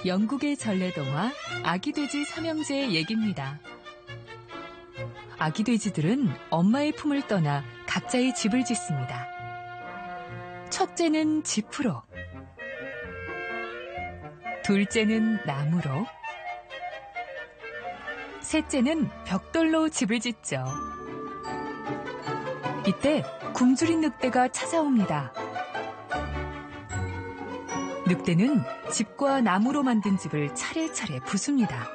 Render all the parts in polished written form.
영국의 전래동화 아기 돼지 삼형제의 얘기입니다. 아기 돼지들은 엄마의 품을 떠나 각자의 집을 짓습니다. 첫째는 지프로, 둘째는 나무로, 셋째는 벽돌로 집을 짓죠. 이때 굶주린 늑대가 찾아옵니다. 늑대는 집과 나무로 만든 집을 차례차례 부숩니다.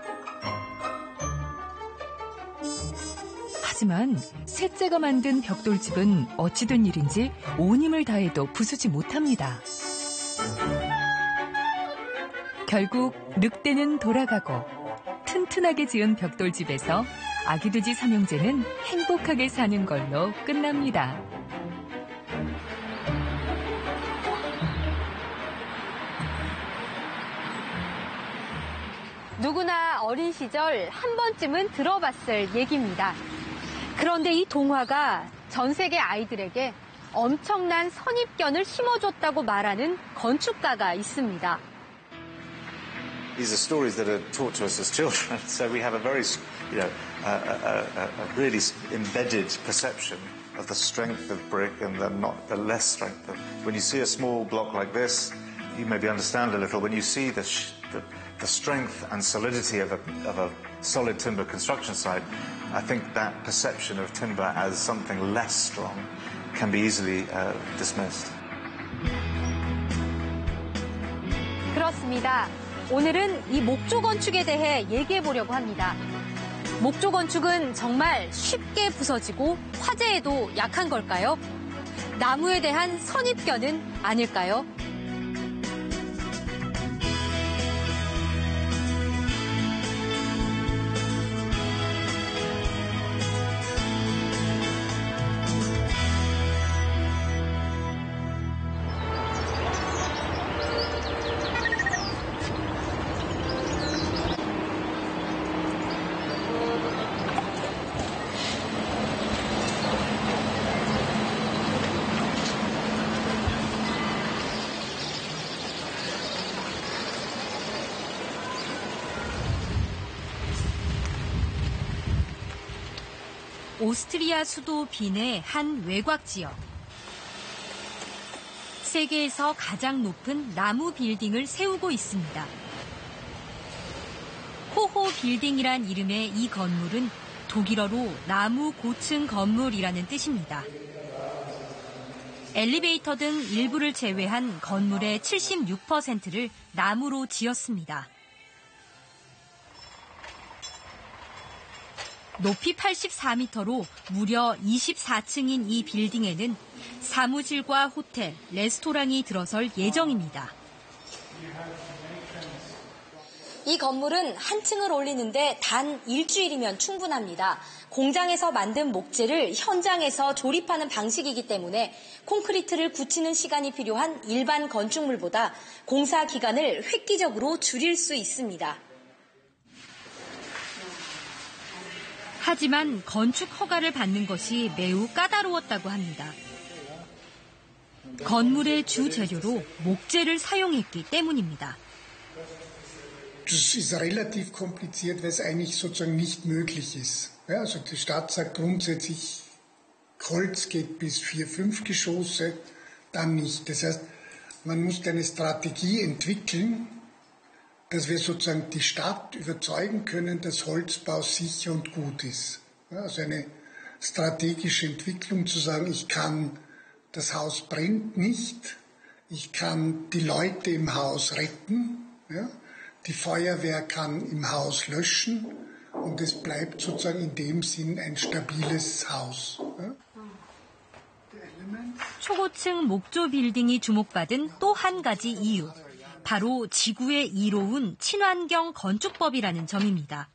하지만 셋째가 만든 벽돌집은 어찌된 일인지 온 힘을 다해도 부수지 못합니다. 결국 늑대는 돌아가고 튼튼하게 지은 벽돌집에서 아기 돼지 삼형제는 행복하게 사는 걸로 끝납니다. 누구나 어린 시절 한 번쯤은 들어봤을 얘기입니다. 그런데 이 동화가 전 세계 아이들에게 엄청난 선입견을 심어줬다고 말하는 건축가가 있습니다. These are stories that are taught to us as children, so we have a very, a really embedded perception of the strength of brick and the less strength of. When you see a small block like this, you maybe understand a little. When you see the strength and solidity of a solid timber construction site, I think that perception of timber as something less strong can be easily dismissed. 그렇습니다. 오늘은 이 목조 건축에 대해 얘기해 보려고 합니다. 목조 건축은 정말 쉽게 부서지고 화재에도 약한 걸까요? 나무에 대한 선입견은 아닐까요? 오스트리아 수도 빈의 한 외곽 지역. 세계에서 가장 높은 나무 빌딩을 세우고 있습니다. 호호 빌딩이란 이름의 이 건물은 독일어로 나무 고층 건물이라는 뜻입니다. 엘리베이터 등 일부를 제외한 건물의 76%를 나무로 지었습니다. 높이 84m로 무려 24층인 이 빌딩에는 사무실과 호텔, 레스토랑이 들어설 예정입니다. 이 건물은 한 층을 올리는데 단 일주일이면 충분합니다. 공장에서 만든 목재를 현장에서 조립하는 방식이기 때문에 콘크리트를 굳히는 시간이 필요한 일반 건축물보다 공사 기간을 획기적으로 줄일 수 있습니다. 하지만 건축 허가를 받는 것이 매우 까다로웠다고 합니다. 건물의 주 재료로 목재를 사용했기 때문입니다. Das ist relativ kompliziert, weil es eigentlich sozusagen nicht möglich ist. Ja, also die Stadt sagt grundsätzlich, Holz geht bis 4, 5 Geschosse, dann nicht. Das heißt, man muss eine Strategie entwickeln, dass wir sozusagen die Stadt überzeugen können, dass Holzbau sicher und gut ist. Ja, also eine strategische Entwicklung zu sagen, ich kann, das Haus brennt nicht, ich kann die Leute im Haus retten, ja, die Feuerwehr kann im Haus löschen und es bleibt sozusagen in dem Sinn ein stabiles Haus. Ja. 초고층 목조 빌딩이 주목받은 또 한 가지 이유. 바로 지구에 이로운 친환경 건축법이라는 점입니다.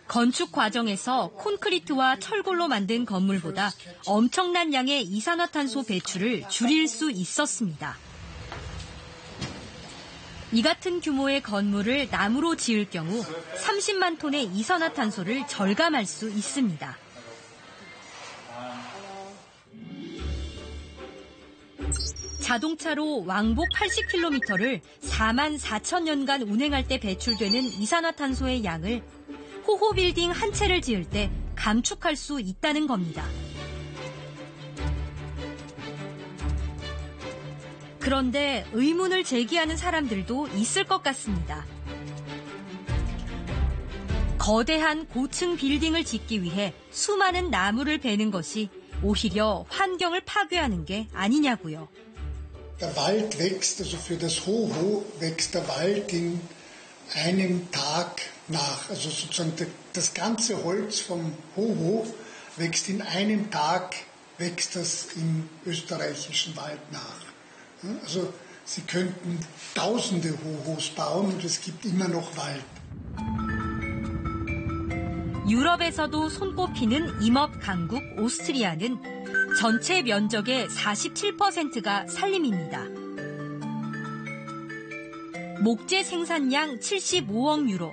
건축 과정에서 콘크리트와 철골로 만든 건물보다 엄청난 양의 이산화탄소 배출을 줄일 수 있었습니다. 이 같은 규모의 건물을 나무로 지을 경우 30만 톤의 이산화탄소를 절감할 수 있습니다. 자동차로 왕복 80km를 4만 4천 년간 운행할 때 배출되는 이산화탄소의 양을 호호 빌딩 한 채를 지을 때 감축할 수 있다는 겁니다. 그런데 의문을 제기하는 사람들도 있을 것 같습니다. 거대한 고층 빌딩을 짓기 위해 수많은 나무를 베는 것이 오히려 환경을 파괴하는 게 아니냐고요. Der Wald wächst, also für das Hoho wächst der Wald in einem Tag nach. Also sozusagen das ganze Holz vom Hoho wächst in einem Tag, wächst das im österreichischen Wald nach. Also Sie könnten tausende Hohos bauen und es gibt immer noch Wald. 유럽에서도 손꼽히는 임업 강국 오스트리아는 전체 면적의 47%가 산림입니다. 목재 생산량 75억 유로,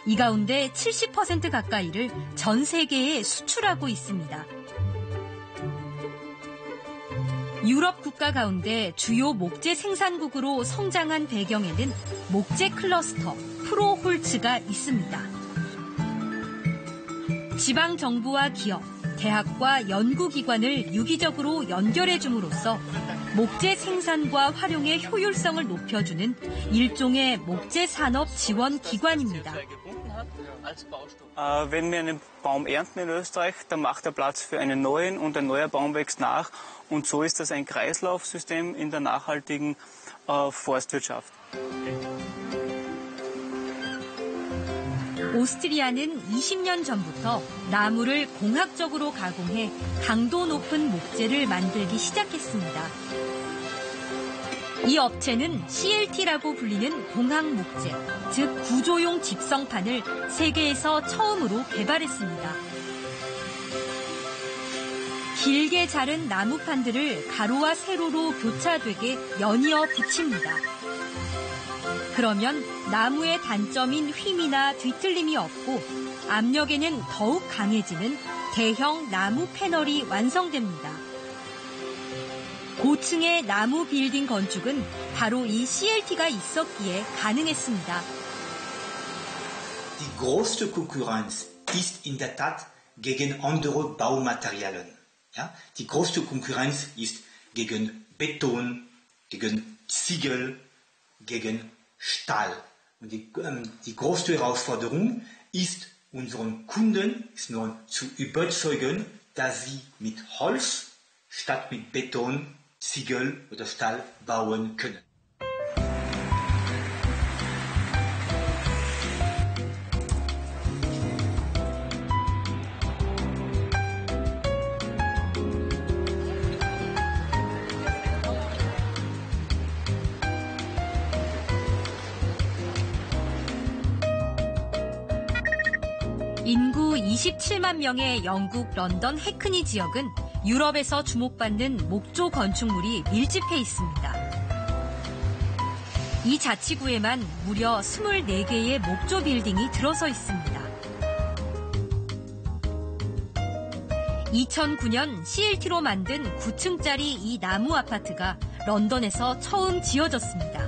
이 가운데 70% 가까이를 전 세계에 수출하고 있습니다. 유럽 국가 가운데 주요 목재 생산국으로 성장한 배경에는 목재 클러스터 프로홀츠가 있습니다. 지방 정부와 기업, 대학과 연구기관을 유기적으로 연결해 줌으로써 목재 생산과 활용의 효율성을 높여주는 일종의 목재 산업 지원 기관입니다. Wenn wir einen Baum ernten in Österreich, dann macht er Platz für einen neuen und ein neuer Baum wächst nach. Und so ist das ein Kreislaufsystem in der nachhaltigen Forstwirtschaft. 오스트리아는 20년 전부터 나무를 공학적으로 가공해 강도 높은 목재를 만들기 시작했습니다. 이 업체는 CLT라고 불리는 공학 목재, 즉 구조용 집성판을 세계에서 처음으로 개발했습니다. 길게 자른 나무판들을 가로와 세로로 교차되게 연이어 붙입니다. 그러면 나무의 단점인 휨이나 뒤틀림이 없고 압력에는 더욱 강해지는 대형 나무 패널이 완성됩니다. 고층의 나무 빌딩 건축은 바로 이 CLT가 있었기에 가능했습니다. Die größte Konkurrenz ist in der Tat gegen andere Baumaterialien. Ja? Die größte Konkurrenz ist gegen Beton, gegen Ziegel, gegen Stahl. Und die größte Herausforderung ist, unseren Kunden nur zu überzeugen, dass sie mit Holz statt mit Beton, Ziegel oder Stahl bauen können. 인구 27만 명의 영국 런던 해크니 지역은 유럽에서 주목받는 목조 건축물이 밀집해 있습니다. 이 자치구에만 무려 24개의 목조 빌딩이 들어서 있습니다. 2009년 CLT로 만든 9층짜리 이 나무 아파트가 런던에서 처음 지어졌습니다.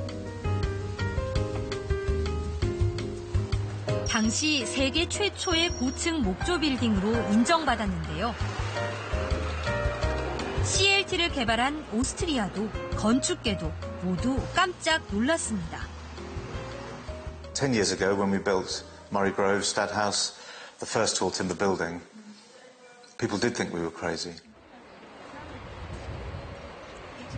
당시 세계 최초의 고층 목조 빌딩으로 인정받았는데요. CLT를 개발한 오스트리아도 건축계도 모두 깜짝 놀랐습니다. 10 years ago when we built Murray Grove Stadthaus, the first tall timber building, people did think we were crazy.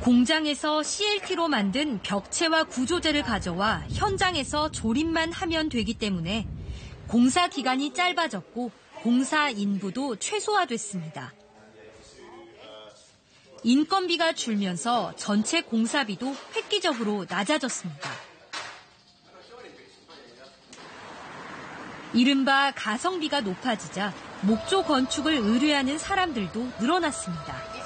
공장에서 CLT로 만든 벽체와 구조재를 가져와 현장에서 조립만 하면 되기 때문에 공사 기간이 짧아졌고 공사 인부도 최소화됐습니다. 인건비가 줄면서 전체 공사비도 획기적으로 낮아졌습니다. 이른바 가성비가 높아지자 목조 건축을 의뢰하는 사람들도 늘어났습니다.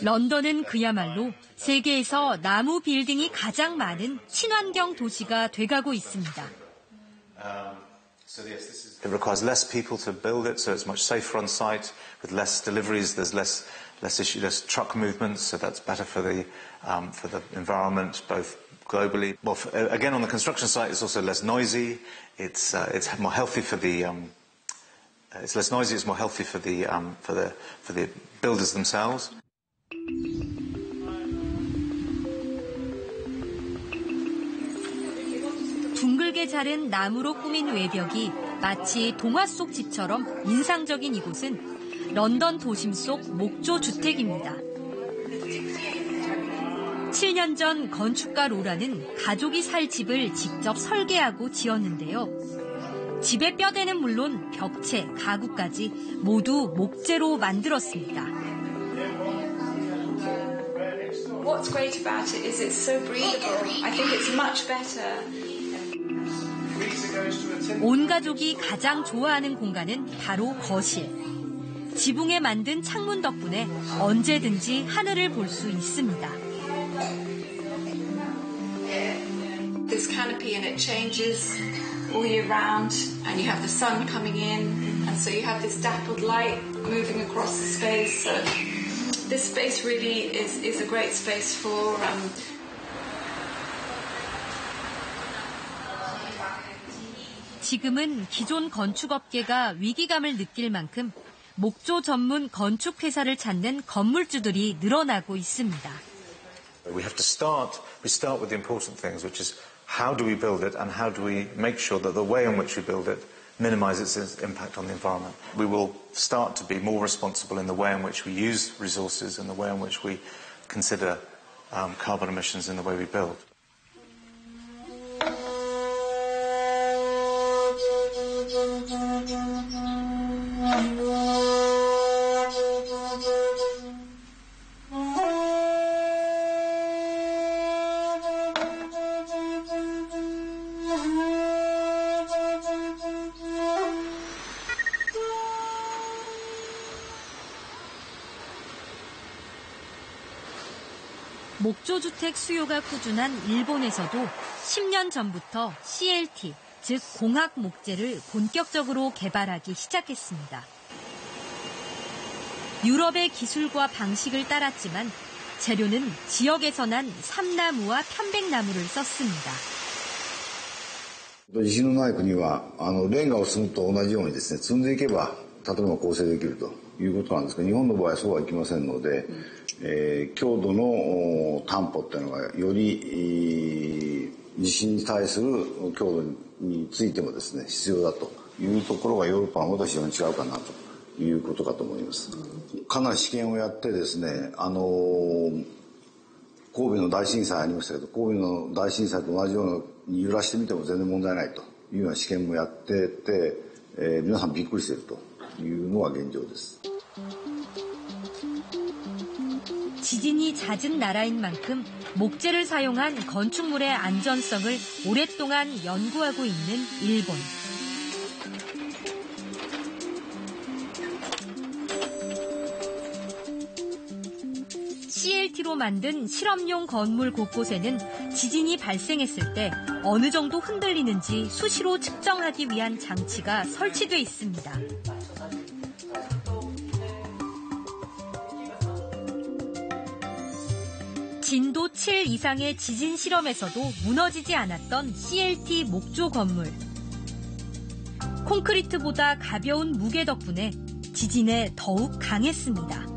런던은 그야말로 세계에서 나무 빌딩이 가장 많은 친환경 도시가 돼가고 있습니다. It requires less people to build it, so it's much safer on site with less deliveries. There's less less truck movements, so that's better for the environment, both globally. Well, again, on the construction site, it's also less noisy. It's more healthy for the. It's less noisy. It's more healthy for the builders themselves. 둥글게 자른 나무로 꾸민 외벽이 마치 동화 속 집처럼 인상적인 이곳은 런던 도심 속 목조 주택입니다. 7년 전 건축가 로라는 가족이 살 집을 직접 설계하고 지었는데요. 집의 뼈대는 물론 벽체, 가구까지 모두 목재로 만들었습니다. What's great about it is it's so breathable. I think it's much better. 온 가족이 가장 좋아하는 공간은 바로 거실. 지붕에 만든 창문 덕분에 언제든지 하늘을 볼 수 있습니다. This canopy and it changes all year round and you have the sun coming in and so you have this dappled light moving across the space. So this space really is a great space for 지금은 기존 건축업계가 위기감을 느낄 만큼 목조 전문 건축회사를 찾는 건물주들이 늘어나고 있습니다. We start with the important things, which is how do we build it and how do we make sure that the way in which we build it minimizes its impact on the environment. We will start to be more responsible in the way in which we use resources and the way in which we consider carbon emissions in the way we build. 목조주택 수요가 꾸준한 일본에서도 10년 전부터 CLT, 즉 공학 목재를 본격적으로 개발하기 시작했습니다. 유럽의 기술과 방식을 따랐지만 재료는 지역에서 난 삼나무와 편백나무를 썼습니다. 自信のない国はレンガを積むと同じようにですね積んでいけば建物が構成できるということなんですが日本の場合はそうはいきませんので、強度の担保っていうのがより地震に対する強度についてもですね必要だというところがヨーロッパの方と非常に違うかなということかと思います。かなり試験をやってですね神戸の大震災ありましたけど神戸の大震災と同じように揺らしてみても全然問題ないというような試験もやってて、皆さんびっくりしているというのが現状です。 지진이 잦은 나라인 만큼 목재를 사용한 건축물의 안전성을 오랫동안 연구하고 있는 일본. CLT로 만든 실험용 건물 곳곳에는 지진이 발생했을 때 어느 정도 흔들리는지 수시로 측정하기 위한 장치가 설치돼 있습니다. 진도 7 이상의 지진 실험에서도 무너지지 않았던 CLT 목조 건물. 콘크리트보다 가벼운 무게 덕분에 지진에 더욱 강했습니다.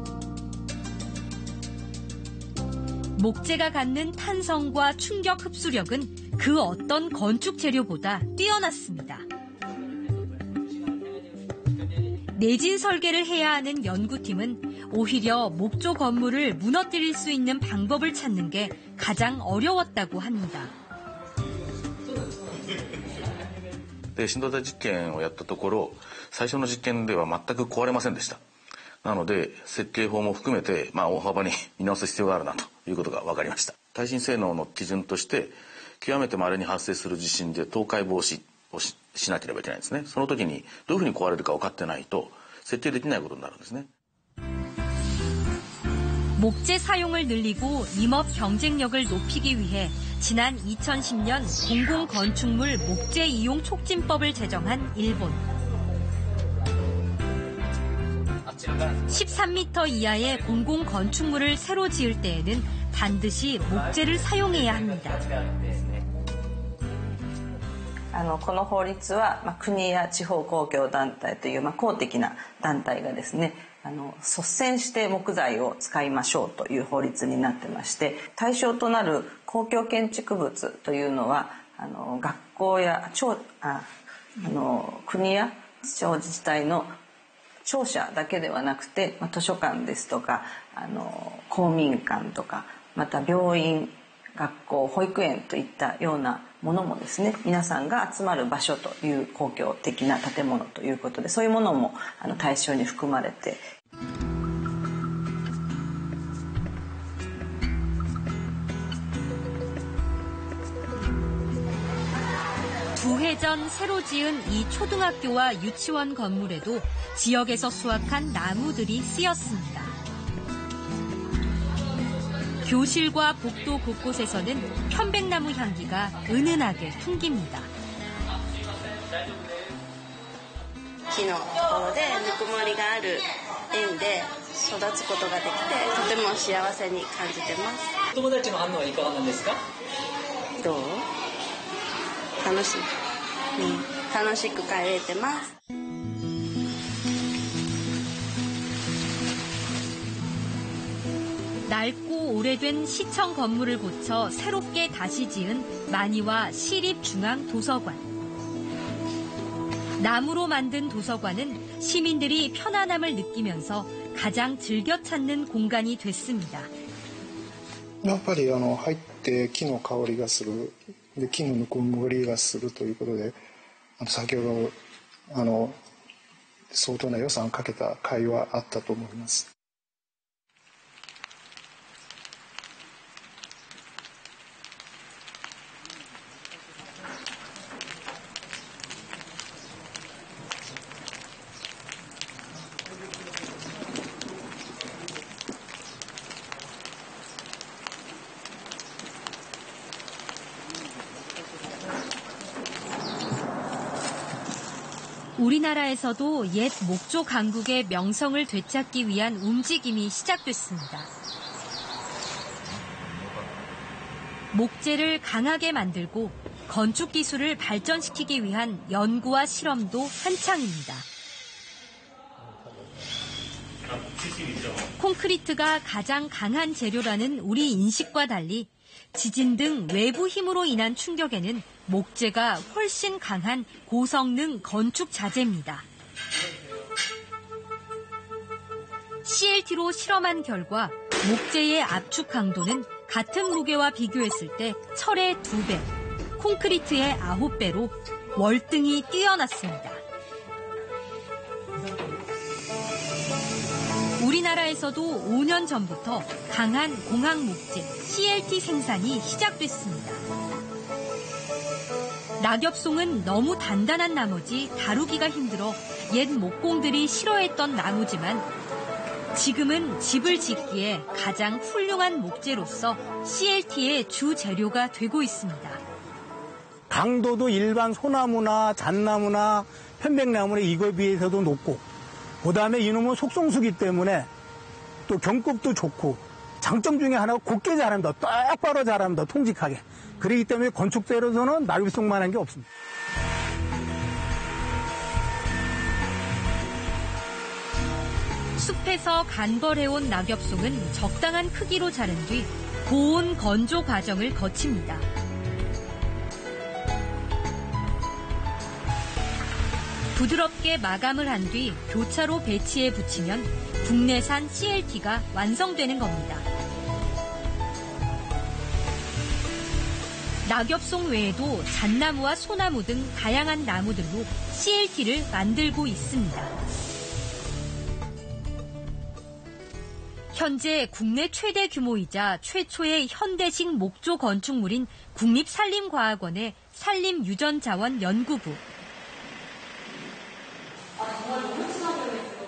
목재가 갖는 탄성과 충격 흡수력은 그 어떤 건축 재료보다 뛰어났습니다. 내진 설계를 해야 하는 연구팀은 오히려 목조 건물을 무너뜨릴 수 있는 방법을 찾는 게 가장 어려웠다고 합니다. 振動体実験をやったところ最初の実験では全く壊れませんでした。なので設計法も含めて大幅に見直す必要があるなということが分かりました。耐震性能の基準として極めて稀に発生する地震で倒壊防止を しなければいけないんですね。その時にどういうふうに壊れるか分かってないと設定できないことになるんですね。 목재 사용을 늘리고 임업 경쟁력을 높이기 위해 지난 2010년 공공건축물 목재 이용 촉진법을 제정한 일본. 13m 이하의 공공 건축물을 새로 지을 때에는 반드시 목재를 사용해야 합니다. この法律は、国や地方公共団体という、公的な団体がですね、率先して木材を使いましょうという法律になってまして、対象となる公共建築物というのは学校や国や地方自治体の庁舎だけではなくて、図書館ですとか公民館とか、また病院、学校、保育園といったようなものもですね、皆さんが集まる場所という公共的な建物ということで、そういうものも対象に含まれて。 두 해 전 새로 지은 이 초등학교와 유치원 건물에도 지역에서 수확한 나무들이 쓰였습니다. 교실과 복도 곳곳에서는 편백나무 향기가 은은하게 풍깁니다. 木のところでぬくもりがある園で育つことができてとても幸せに感じてます。友達の反応はいかがなんですか？どう？楽しい。楽しく帰れてます。 낡고 오래된 시청 건물을 고쳐 새롭게 다시 지은 만이와 시립중앙도서관. 나무로 만든 도서관은 시민들이 편안함을 느끼면서 가장 즐겨 찾는 공간이 됐습니다. やっぱり入って木の香りがする、で木のぬくもりがするということで、先ほど相当な予算をかけた会はあったと思います。 우리나라에서도 옛 목조 강국의 명성을 되찾기 위한 움직임이 시작됐습니다. 목재를 강하게 만들고 건축 기술을 발전시키기 위한 연구와 실험도 한창입니다. 콘크리트가 가장 강한 재료라는 우리 인식과 달리 지진 등 외부 힘으로 인한 충격에는 목재가 훨씬 강한 고성능 건축 자재입니다. CLT로 실험한 결과 목재의 압축 강도는 같은 무게와 비교했을 때 철의 2배, 콘크리트의 9배로 월등히 뛰어났습니다. 우리나라에서도 5년 전부터 강한 공학 목재 CLT 생산이 시작됐습니다. 낙엽송은 너무 단단한 나머지 다루기가 힘들어 옛 목공들이 싫어했던 나무지만 지금은 집을 짓기에 가장 훌륭한 목재로서 CLT의 주 재료가 되고 있습니다. 강도도 일반 소나무나 잣나무나 편백나무나 이거에 비해서도 높고, 그다음에 이놈은 속성수기 때문에 또 경법도 좋고, 장점 중에 하나가 곱게 자랍니다. 똑바로 자랍니다. 통직하게. 그렇기 때문에 건축재로서는 낙엽송만한 게 없습니다. 숲에서 간벌해온 낙엽송은 적당한 크기로 자른 뒤 고온 건조 과정을 거칩니다. 부드럽게 마감을 한 뒤 교차로 배치에 붙이면 국내산 CLT가 완성되는 겁니다. 낙엽송 외에도 잣나무와 소나무 등 다양한 나무들로 CLT를 만들고 있습니다. 현재 국내 최대 규모이자 최초의 현대식 목조 건축물인 국립산림과학원의 산림유전자원 연구부.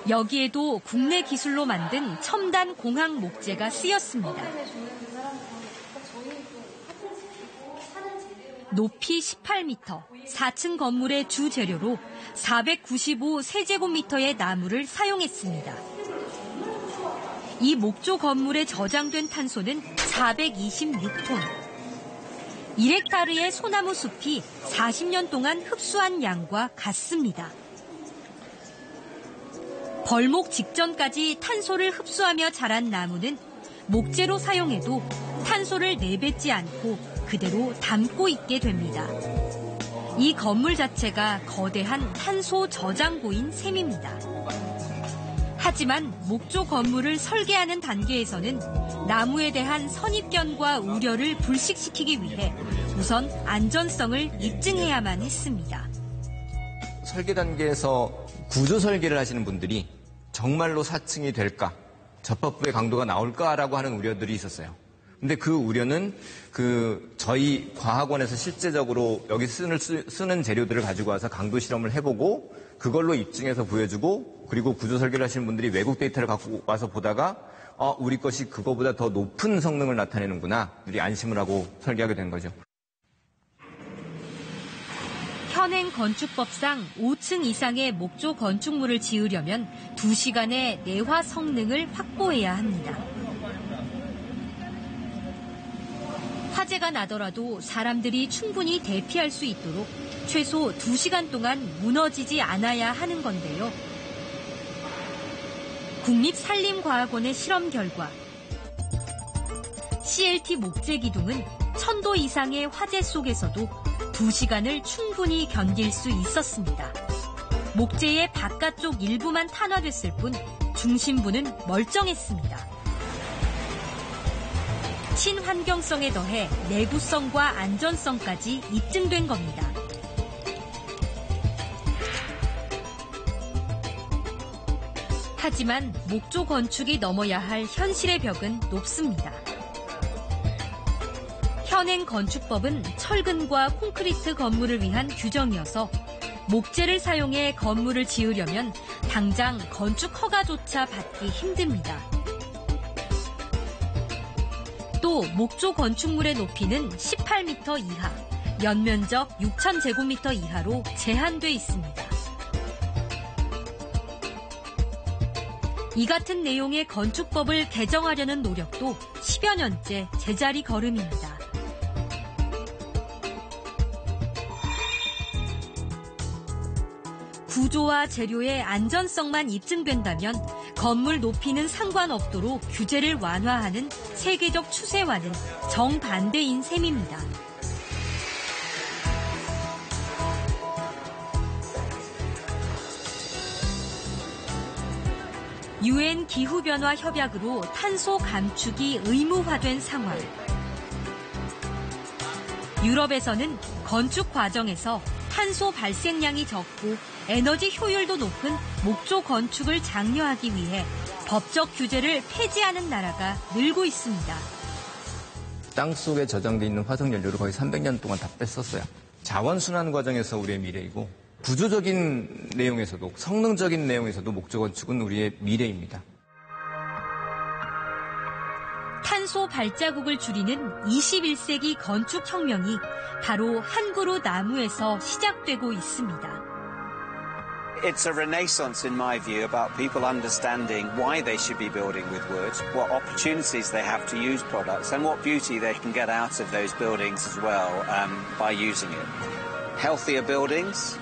여기에도 국내 기술로 만든 첨단 공학 목재가 쓰였습니다. 높이 18m, 4층 건물의 주 재료로 495 세제곱미터의 나무를 사용했습니다. 이 목조 건물에 저장된 탄소는 426톤. 1헥타르의 소나무 숲이 40년 동안 흡수한 양과 같습니다. 벌목 직전까지 탄소를 흡수하며 자란 나무는 목재로 사용해도 탄소를 내뱉지 않고 그대로 담고 있게 됩니다. 이 건물 자체가 거대한 탄소 저장고인 셈입니다. 하지만 목조 건물을 설계하는 단계에서는 나무에 대한 선입견과 우려를 불식시키기 위해 우선 안전성을 입증해야만 했습니다. 설계 단계에서 구조 설계를 하시는 분들이 정말로 4층이 될까, 접합부의 강도가 나올까라고 하는 우려들이 있었어요. 근데 그 우려는 저희 과학원에서 실제적으로 여기 쓰는 재료들을 가지고 와서 강도 실험을 해보고 그걸로 입증해서 보여주고, 그리고 구조 설계를 하시는 분들이 외국 데이터를 갖고 와서 보다가 우리 것이 그거보다 더 높은 성능을 나타내는구나, 우리 안심을 하고 설계하게 된 거죠. 현행 건축법상 5층 이상의 목조 건축물을 지으려면 2시간의 내화 성능을 확보해야 합니다. 화재가 나더라도 사람들이 충분히 대피할 수 있도록 최소 2시간 동안 무너지지 않아야 하는 건데요. 국립산림과학원의 실험 결과 CLT 목재 기둥은 1000도 이상의 화재 속에서도 2시간을 충분히 견딜 수 있었습니다. 목재의 바깥쪽 일부만 탄화됐을 뿐 중심부는 멀쩡했습니다. 친환경성에 더해 내구성과 안전성까지 입증된 겁니다. 하지만 목조 건축이 넘어야 할 현실의 벽은 높습니다. 현행 건축법은 철근과 콘크리트 건물을 위한 규정이어서 목재를 사용해 건물을 지으려면 당장 건축 허가조차 받기 힘듭니다. 또 목조 건축물의 높이는 18m 이하, 연면적 6,000제곱미터 이하로 제한돼 있습니다. 이 같은 내용의 건축법을 개정하려는 노력도 10여 년째 제자리 걸음입니다. 구조와 재료의 안전성만 입증된다면 건물 높이는 상관없도록 규제를 완화하는 세계적 추세와는 정반대인 셈입니다. UN 기후변화 협약으로 탄소 감축이 의무화된 상황. 유럽에서는 건축 과정에서 탄소 발생량이 적고 에너지 효율도 높은 목조 건축을 장려하기 위해 법적 규제를 폐지하는 나라가 늘고 있습니다. 땅속에 저장돼 있는 화석연료를 거의 300년 동안 다 뺐었어요. 자원순환 과정에서 우리의 미래이고, 구조적인 내용에서도, 성능적인 내용에서도 목조 건축은 우리의 미래입니다. 탄소 발자국을 줄이는 21세기 건축혁명이 바로 한 그루 나무에서 시작되고 있습니다. It's a renaissance, in my view, about people understanding why they should be building with wood, what opportunities they have to use products, and what beauty they can get out of those buildings as well by using it. Healthier buildings,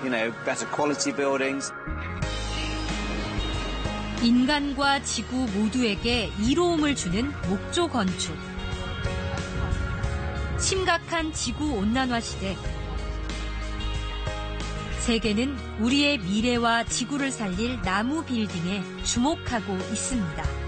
better quality buildings. 인간과 지구 모두에게 이로움을 주는 목조 건축. 심각한 지구 온난화 시대. 세계는 우리의 미래와 지구를 살릴 나무 빌딩에 주목하고 있습니다.